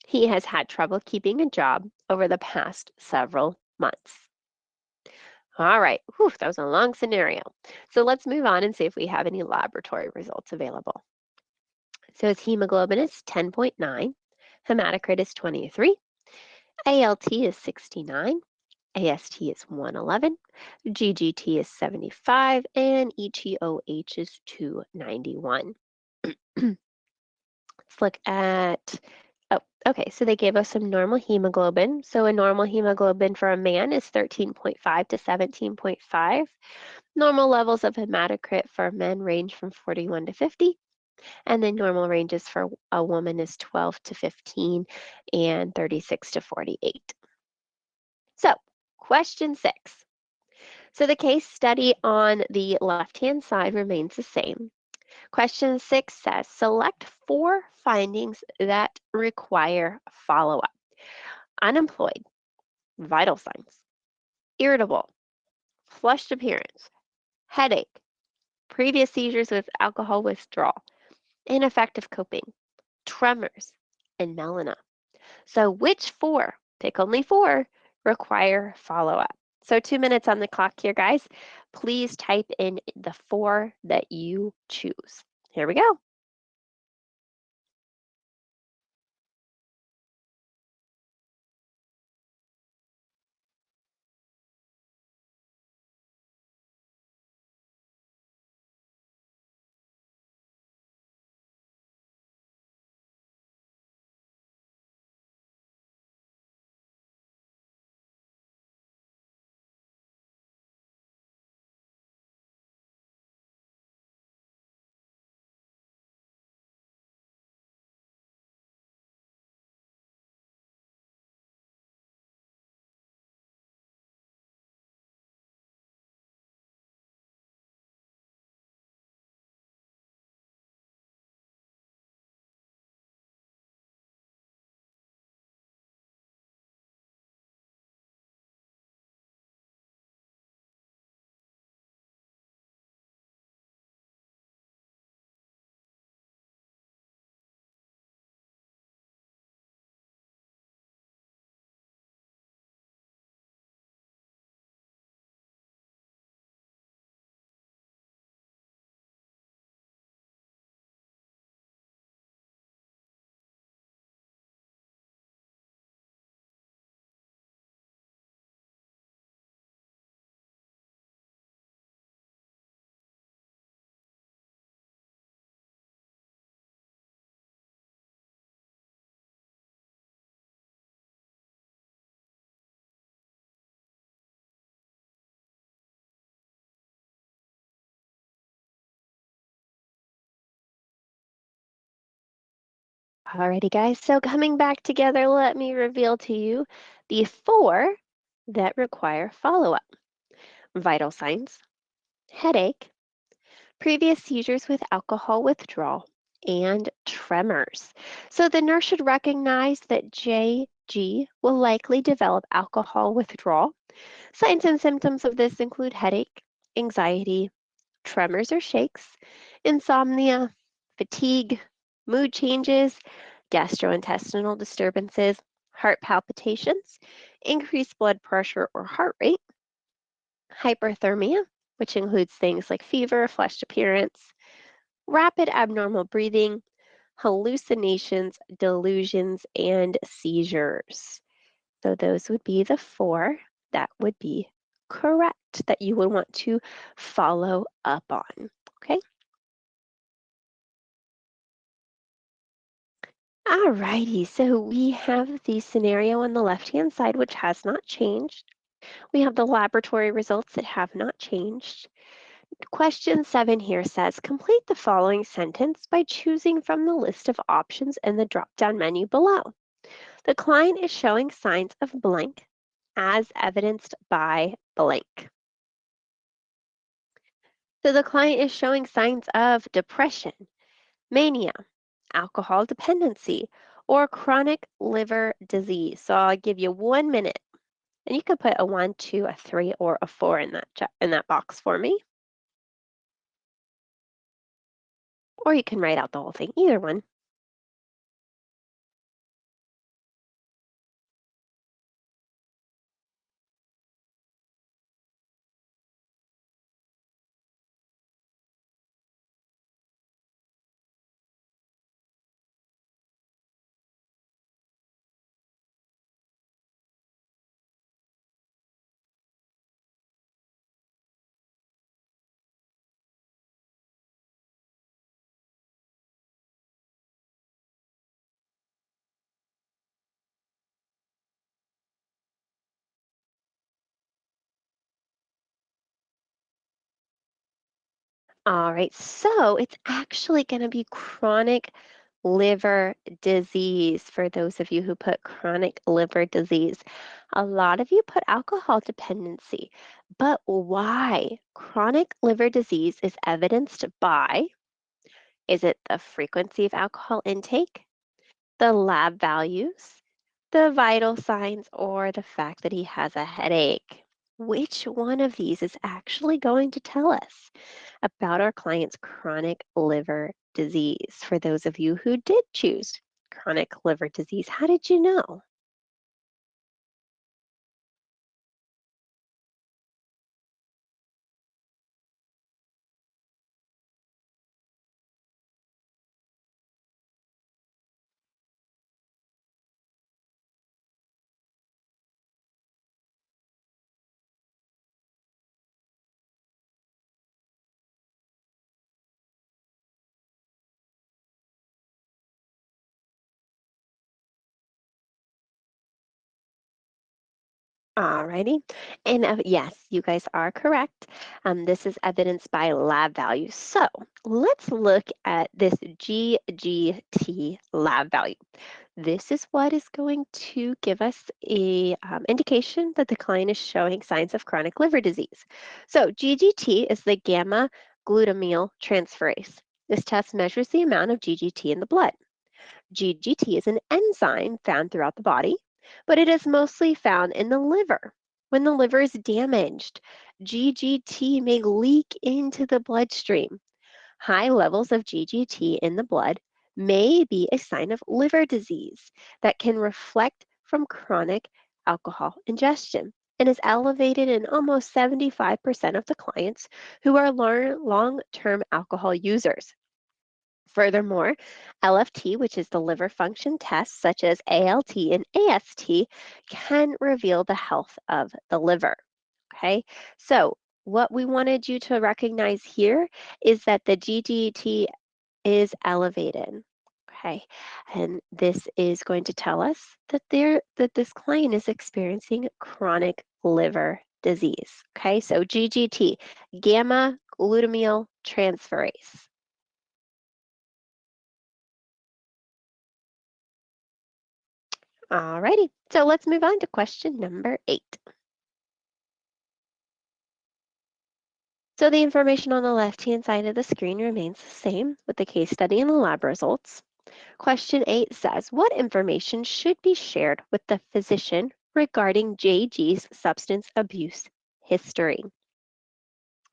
He has had trouble keeping a job over the past several months. All right, whew, that was a long scenario. So let's move on and see if we have any laboratory results available. So his hemoglobin is 10.9, hematocrit is 23, ALT is 69, AST is 111, GGT is 75, and ETOH is 291. Let's look at, oh, okay, so they gave us some normal hemoglobin. So a normal hemoglobin for a man is 13.5 to 17.5. Normal levels of hematocrit for men range from 41 to 50. And then normal ranges for a woman is 12 to 15 and 36 to 48. So, question 6. So the case study on the left-hand side remains the same. Question 6 says, select 4 findings that require follow-up. Unemployed, vital signs, irritable, flushed appearance, headache, previous seizures with alcohol withdrawal, ineffective coping, tremors, and melena. So which 4, pick only 4, require follow-up? So 2 minutes on the clock here, guys. Please type in the 4 that you choose. Here we go. Alrighty, guys. So coming back together, let me reveal to you the four that require follow-up. Vital signs, headache, previous seizures with alcohol withdrawal, and tremors. So the nurse should recognize that JG will likely develop alcohol withdrawal. Signs and symptoms of this include headache, anxiety, tremors or shakes, insomnia, fatigue, mood changes, gastrointestinal disturbances, heart palpitations, increased blood pressure or heart rate, hyperthermia, which includes things like fever, flushed appearance, rapid abnormal breathing, hallucinations, delusions, and seizures. So those would be the four that would be correct that you would want to follow up on. Okay. Alrighty, so we have the scenario on the left-hand side, which has not changed. We have the laboratory results that have not changed. Question 7 here says, complete the following sentence by choosing from the list of options in the drop-down menu below. The client is showing signs of blank as evidenced by blank. So the client is showing signs of depression, mania, alcohol dependency, or chronic liver disease. So I'll give you 1 minute, and you can put a 1, 2, a 3, or a 4 in that box for me, or you can write out the whole thing, either one. All right, so it's actually going to be chronic liver disease for those of you who put chronic liver disease. A lot of you put alcohol dependency, but why? Chronic liver disease is evidenced by, is it the frequency of alcohol intake, the lab values, the vital signs, or the fact that he has a headache? Which one of these is actually going to tell us about our client's chronic liver disease? For those of you who did choose chronic liver disease, how did you know? Alrighty. And yes, you guys are correct. This is evidenced by lab values. So let's look at this GGT lab value. This is what is going to give us a indication that the client is showing signs of chronic liver disease. So GGT is the gamma glutamyl transferase. This test measures the amount of GGT in the blood. GGT is an enzyme found throughout the body, but it is mostly found in the liver. When the liver is damaged, GGT may leak into the bloodstream. High levels of GGT in the blood may be a sign of liver disease that can reflect from chronic alcohol ingestion and is elevated in almost 75% of the clients who are long-term alcohol users. Furthermore, LFT, which is the liver function tests such as ALT and AST, can reveal the health of the liver. Okay, so what we wanted you to recognize here is that the GGT is elevated. Okay, and this is going to tell us that this client is experiencing chronic liver disease. Okay, so GGT, gamma glutamyl transferase. Alrighty, so let's move on to question number 8. So the information on the left-hand side of the screen remains the same with the case study and the lab results. Question 8 says, what information should be shared with the physician regarding JG's substance abuse history?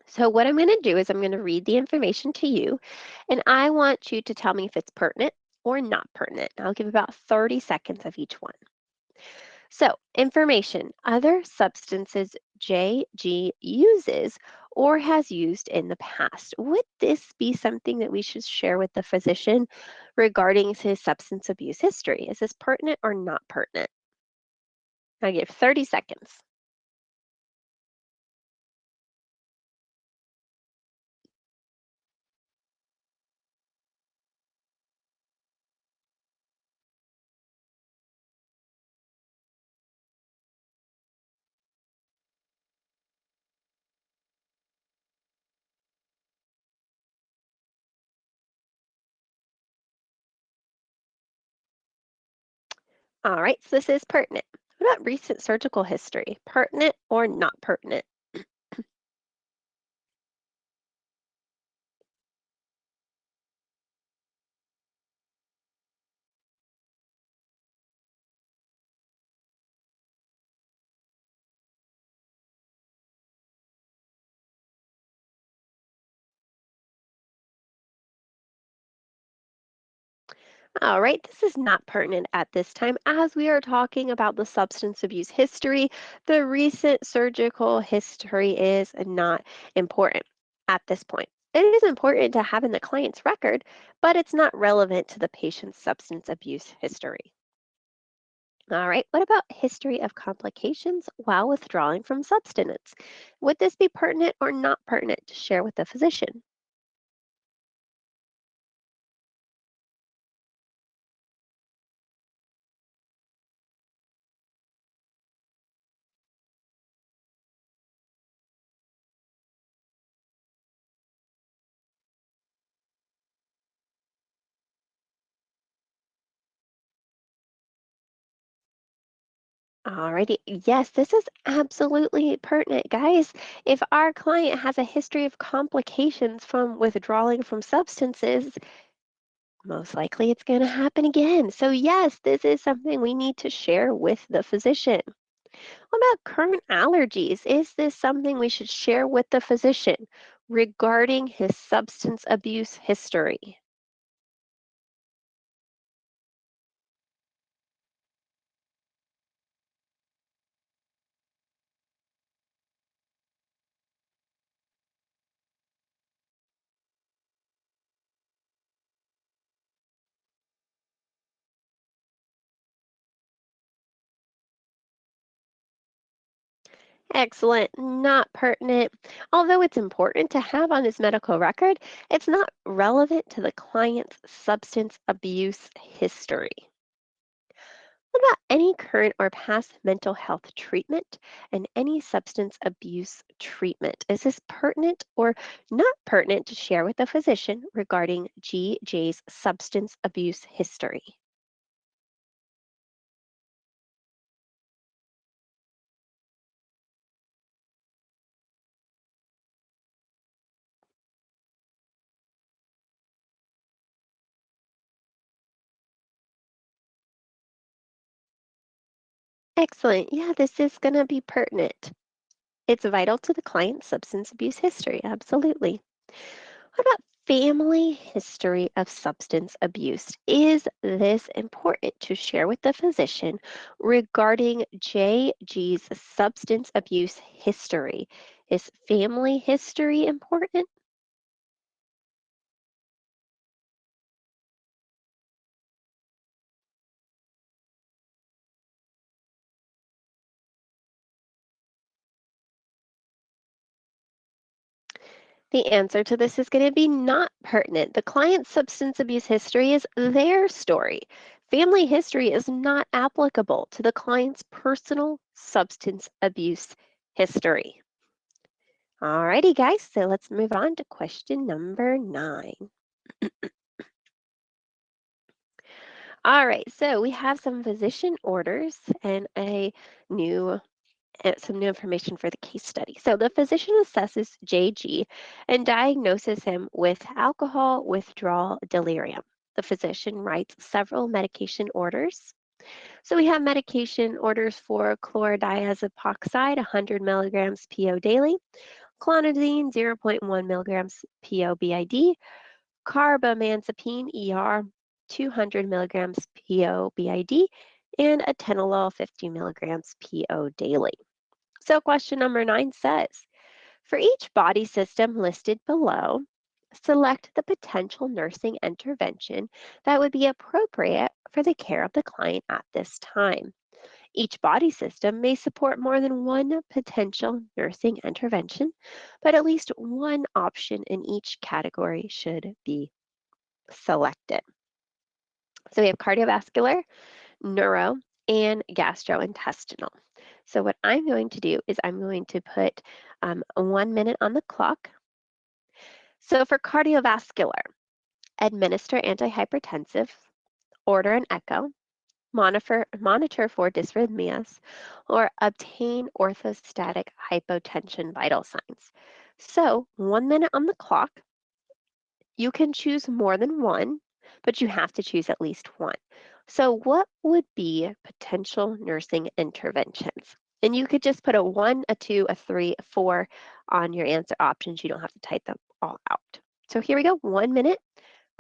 So what I'm going to do is I'm going to read the information to you, and I want you to tell me if it's pertinent or not pertinent. I'll give about 30 seconds of each one. So, information, other substances JG uses or has used in the past. Would this be something that we should share with the physician regarding his substance abuse history? Is this pertinent or not pertinent? I give 30 seconds. All right, so this is pertinent. What about recent surgical history? Pertinent or not pertinent? All right, this is not pertinent at this time as we are talking about the substance abuse history. The recent surgical history is not important at this point. It is important to have in the client's record, but it's not relevant to the patient's substance abuse history. All right, what about history of complications while withdrawing from substance? Would this be pertinent or not pertinent to share with the physician? Alrighty. Yes, this is absolutely pertinent, guys. If our client has a history of complications from withdrawing from substances, most likely it's going to happen again. So, yes, this is something we need to share with the physician. What about current allergies? Is this something we should share with the physician regarding his substance abuse history? Excellent, not pertinent. Although it's important to have on his medical record, it's not relevant to the client's substance abuse history. What about any current or past mental health treatment and any substance abuse treatment? Is this pertinent or not pertinent to share with a physician regarding GJ's substance abuse history? Excellent. Yeah, this is going to be pertinent. It's vital to the client's substance abuse history. Absolutely. What about family history of substance abuse? Is this important to share with the physician regarding JG's substance abuse history? Is family history important? The answer to this is going to be not pertinent. The client's substance abuse history is their story. Family history is not applicable to the client's personal substance abuse history. Alrighty, guys, so let's move on to question number 9. All right, so we have some physician orders and some new information for the case study. So the physician assesses JG and diagnoses him with alcohol withdrawal delirium. The physician writes several medication orders. So we have medication orders for chlordiazepoxide, 100 milligrams PO daily, clonidine, zero point 0.1 milligrams PO BID, carbamazepine ER, 200 milligrams PO BID, and atenolol, 50 milligrams PO daily. So question number 9 says, for each body system listed below, select the potential nursing intervention that would be appropriate for the care of the client at this time. Each body system may support more than one potential nursing intervention, but at least one option in each category should be selected. So we have cardiovascular, neuro, and gastrointestinal. So what I'm going to do is I'm going to put 1 minute on the clock. So for cardiovascular, administer antihypertensive, order an echo, monitor for dysrhythmias, or obtain orthostatic hypotension vital signs. So 1 minute on the clock, you can choose more than one, but you have to choose at least one. So what would be potential nursing interventions? And you could just put a 1, a 2, a 3, a 4 on your answer options. You don't have to type them all out. So here we go, 1 minute.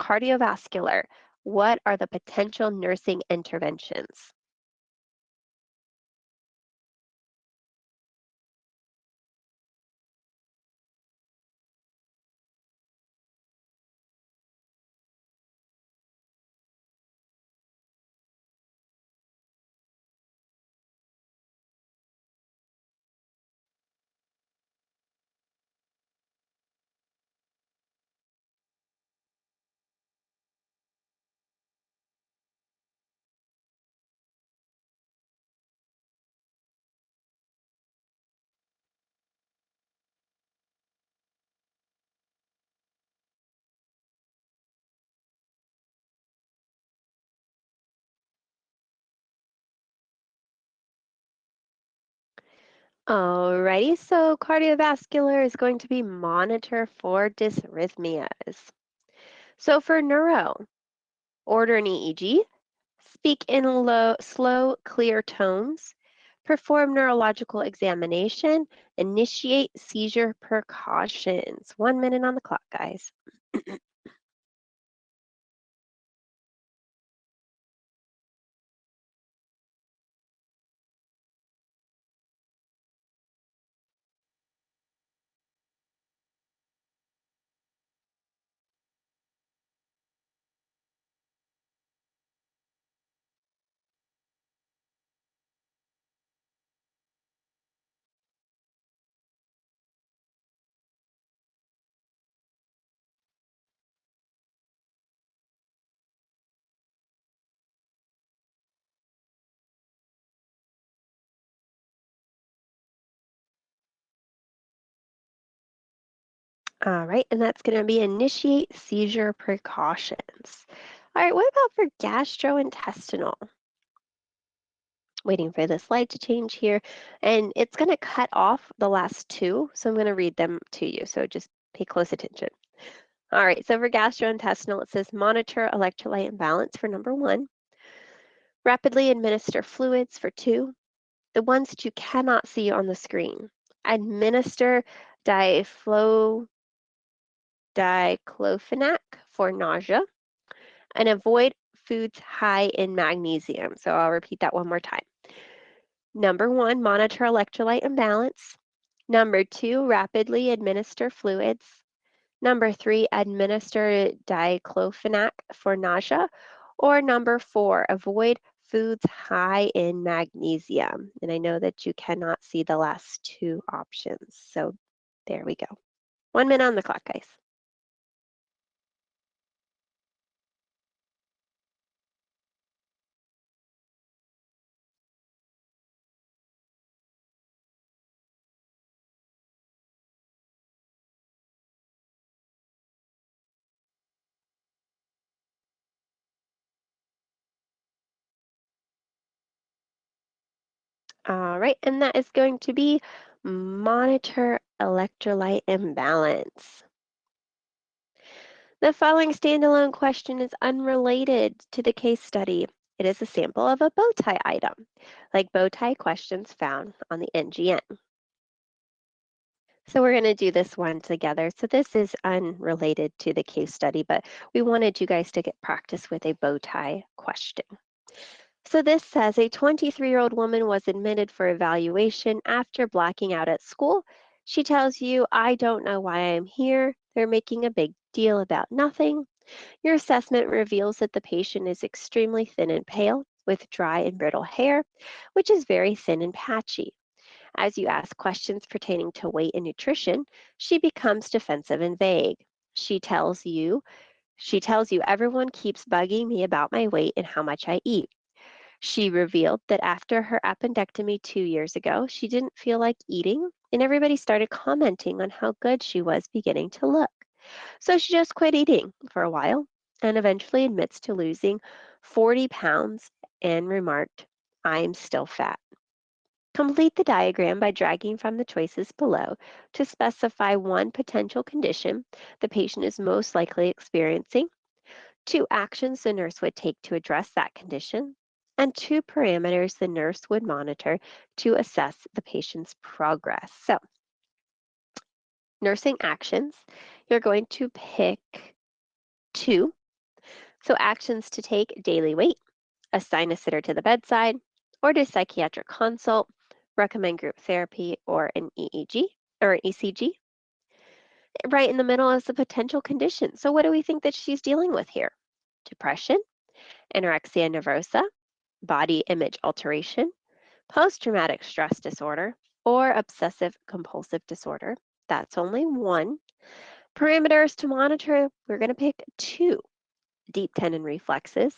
Cardiovascular. What are the potential nursing interventions? Alrighty, so cardiovascular is going to be monitor for dysrhythmias. So for neuro, order an EEG, speak in slow, clear tones, perform neurological examination, initiate seizure precautions. 1 minute on the clock, guys. All right, and that's going to be initiate seizure precautions. All right, what about for gastrointestinal? Waiting for the slide to change here, and it's going to cut off the last two, so I'm going to read them to you, so just pay close attention. All right, so for gastrointestinal, it says monitor electrolyte imbalance for number 1, rapidly administer fluids for 2, the ones that you cannot see on the screen, administer diclofenac for nausea, and avoid foods high in magnesium. So I'll repeat that one more time. Number 1, monitor electrolyte imbalance. Number 2, rapidly administer fluids. Number 3, administer diclofenac for nausea. Or number 4, avoid foods high in magnesium. And I know that you cannot see the last two options. So there we go. 1 minute on the clock, guys. All right, and that is going to be monitor electrolyte imbalance. The following standalone question is unrelated to the case study. It is a sample of a bow tie item, like bow tie questions found on the NGN. So we're going to do this one together. So this is unrelated to the case study, but we wanted you guys to get practice with a bow tie question. So this says a 23-year-old woman was admitted for evaluation after blacking out at school. She tells you, I don't know why I'm here. They're making a big deal about nothing. Your assessment reveals that the patient is extremely thin and pale with dry and brittle hair, which is very thin and patchy. As you ask questions pertaining to weight and nutrition, she becomes defensive and vague. She tells you, everyone keeps bugging me about my weight and how much I eat. She revealed that after her appendectomy 2 years ago, she didn't feel like eating, and everybody started commenting on how good she was beginning to look. So she just quit eating for a while and eventually admits to losing 40 pounds and remarked, I'm still fat. Complete the diagram by dragging from the choices below to specify one potential condition the patient is most likely experiencing, two actions the nurse would take to address that condition, and two parameters the nurse would monitor to assess the patient's progress. So, nursing actions, you're going to pick two. So, actions to take: daily weight, assign a sitter to the bedside, order psychiatric consult, recommend group therapy or an EEG or an ECG. Right in the middle is the potential condition. So, what do we think that she's dealing with here? Depression, anorexia nervosa, body image alteration, post traumatic stress disorder, or obsessive compulsive disorder. That's only one. Parameters to monitor, we're going to pick two: deep tendon reflexes,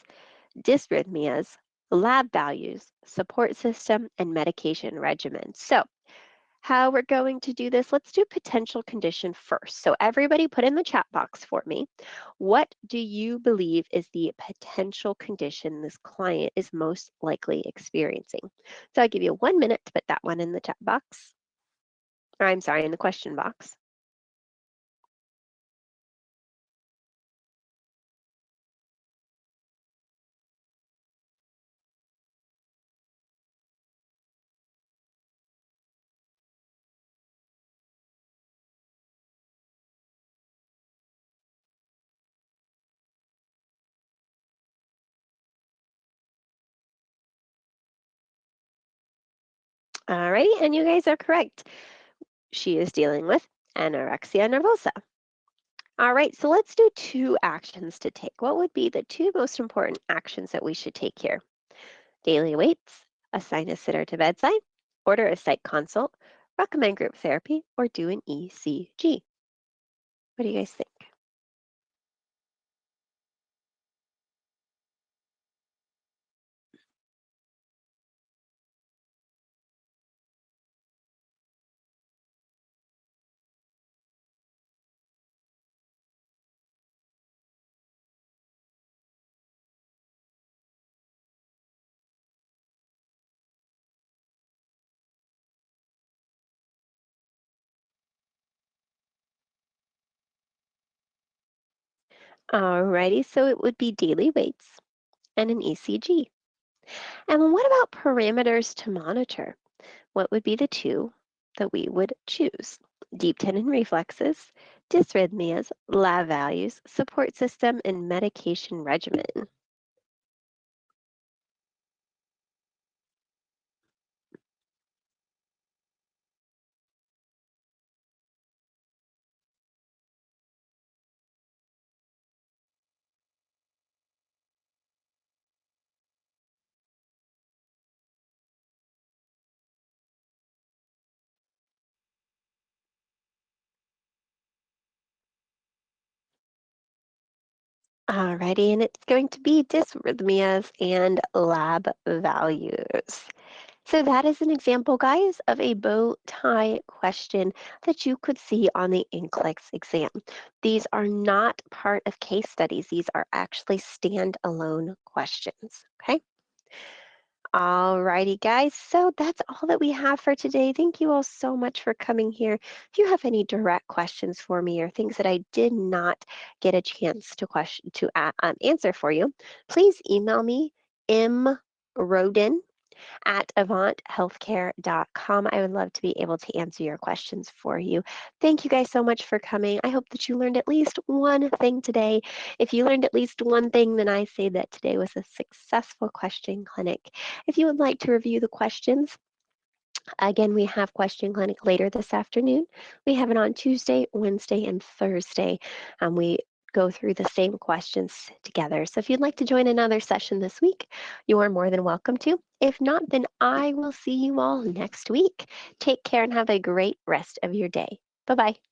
dysrhythmias, lab values, support system, and medication regimen. So, how we're going to do this, let's do potential condition first. So, everybody put in the chat box for me, what do you believe is the potential condition this client is most likely experiencing? So, I'll give you 1 minute to put that one in the chat box, or I'm sorry, in the question box. Alrighty, and you guys are correct. She is dealing with anorexia nervosa. All right, so let's do two actions to take. What would be the two most important actions that we should take here? Daily weights, assign a sitter to bedside, order a psych consult, recommend group therapy, or do an ECG. What do you guys think? Alrighty, so it would be daily weights and an ECG. And what about parameters to monitor? What would be the two that we would choose? Deep tendon reflexes, dysrhythmias, lab values, support system, and medication regimen. Alrighty, and it's going to be dysrhythmias and lab values. So that is an example, guys, of a bow tie question that you could see on the NCLEX exam. These are not part of case studies. These are actually standalone questions, okay? All righty, guys. So that's all that we have for today. Thank you all so much for coming here. If you have any direct questions for me or things that I did not get a chance to answer for you, please email me mroden at avanthealthcare.com. I would love to be able to answer your questions for you. Thank you guys so much for coming. I hope that you learned at least one thing today. If you learned at least one thing, then I say that today was a successful question clinic. If you would like to review the questions, again, we have Question Clinic later this afternoon. We have it on Tuesday, Wednesday, and Thursday. We go through the same questions together. So if you'd like to join another session this week, you are more than welcome to. If not, then I will see you all next week. Take care and have a great rest of your day. Bye bye.